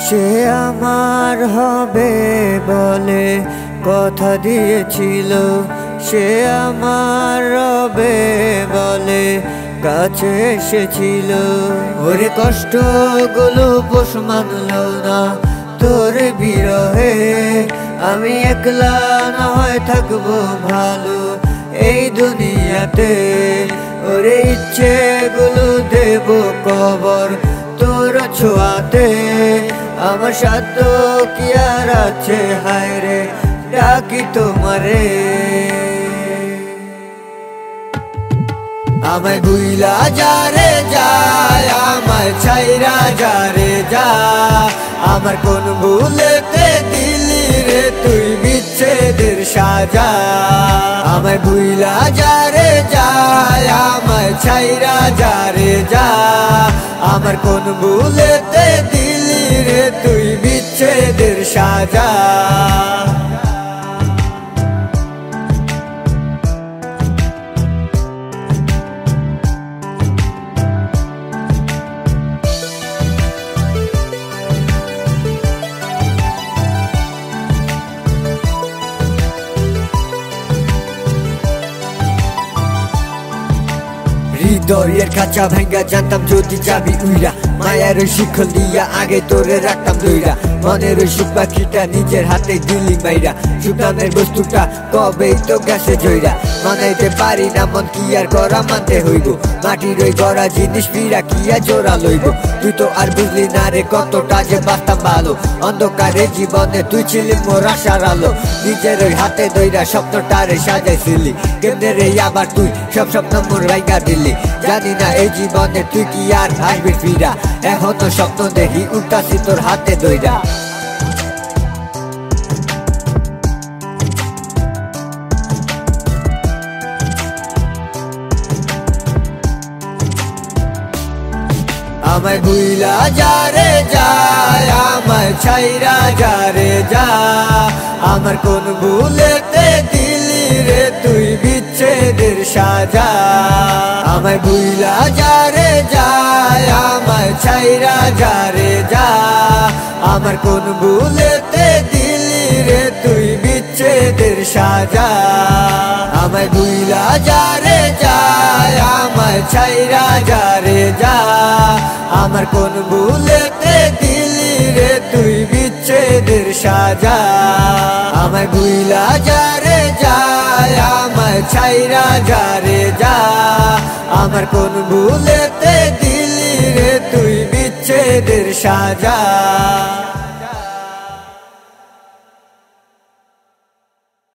সে আমার হবে বলে কথা দিয়েছিল, সে আমার হবে বলে কাছে এসেছিল। ওরে কষ্টগুলো পোষ মানলো না তোর বিরহে, আমি একলা না হয় থাকবো ভালো এই দুনিয়াতে। ওরে ইচ্ছেগুলো দেব কবর তোর ছোঁয়াতে, আমার সাধ্য কি আর আছে হায় রে ডাকি তোমারে। আমায় ভুইলা যারে যায়, আমায় ছাইরা যারে যা, আমার কোন ভুলেতে দিলি রে তুই বিচ্ছেদের সাজা। আমায় ভুইলা যারে যায়, আমায় ছাইরা যারে যা, আমার কোন ভুলেতে দিলি রে তুই বিচ্ছেদের সাজা। হৃদয়ের খাঁচা ভাঙ্গা জানতাম যদি যাবি উইরা, মায়ার শিখল দিয়া আগে তোরে রাখতাম দইরা। মনের ওই সুখ পাখিটা নিজের হাতে দিলি মাইরা, সুতানের বস্তুটা কবেই তো গেছে জইরা। মানাইতে পারি না মন কি আর করা মানতে হইব, মাটির ওই গড়া জিনিস ফিরা কি আর জোড়া লইব। তুই তো আর বুঝলি না রে কতটা যে বাঁচতাম ভালো, অন্ধকারে জীবনে তুই ছিলি মোর আশার আলো। নিজের ওই হাতে দইরা স্বপ্নটারে সাজাইছিলি, কেমনে রে আবার তুই সব স্বপ্ন মোর রাইগা দিলি। জানি না এই জীবনে তুই কি আর আসবি ফিরা, এখন তো স্বপ্ন দেখি উল্টাছি তোর হাতে দইরা। আমায় ভুইলা যারে যায়, আমায় ছাইরা যারে যা, আমার কোন ভুলেতে দিলি রে তুই বিচ্ছেদের সাজা। আমায় ভুইলা যারে যায়, আমায় ছাইরা যারে যা, আমার কোন ভুলেতে দিলি রে তুই বিচ্ছেদের সাজা। আমায় ভুইলা যারে যায়, আমায় ছাইরা যারে যা, আমার কোন ভুলেতে দিলি রে তুই বিচ্ছেদের সাজা। আমায় ভুইলা যারে যায়, আমায় ছাইরা যারে যা, আমার কোন ভুলেতে দিলি রে তুই বিচ্ছেদের সাজা।